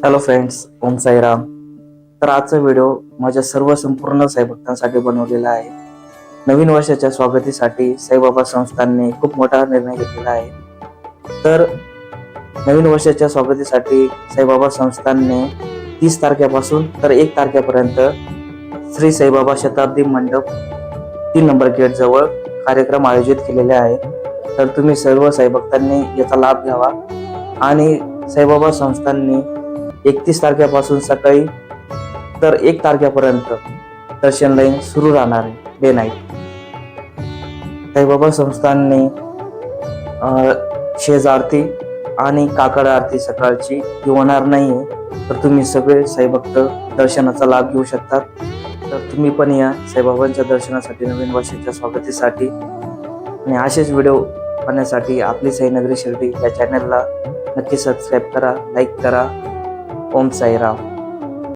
Hello friends, Om Sairam. तर आजचा video माझ्या सर्व संपूर्ण साईभक्तांसाठी बनवलेला आहे. नवीन वर्षाच्या स्वागतीसाठी साईबाबा संस्थानने खूप मोठा निर्णय घेतलेला आहे. तर नवीन वर्षाच्या स्वागतीसाठी साईबाबा संस्थानने 30 तारखेपासून तर 1 तारखेपर्यंत श्री साईबाबा शताब्दी मंडप 3 नंबर गेट जवळ कार्यक्रम आयोजित केलेले आहे. तर तुम्ही सर्व साईभक्तांनी याचा लाभ घ्यावा आणि साईबाबा संस्थानने 31 तारखेपासून सकाळी तर 1 तारखेपर्यंत दर्शन लाईन सुरू राहणार आहे डे नाईट. साईबाबा संस्थानने शेज आरती आणि काकड आरती सकाळची होणार नाहीये. तर तुम्ही सगळे साईभक्त दर्शनाचा लाभ घेऊ शकतात. तर तुम्ही पण या साईबाबांच्या दर्शनासाठी नवीन वर्षाच्या स्वागतीसाठी आणि असेच व्हिडिओ पाहण्यासाठी आपली साईनगरी शिर्डी या चॅनलला नक्की सबस्क्राईब करा, लाईक करा. ओम साईराम.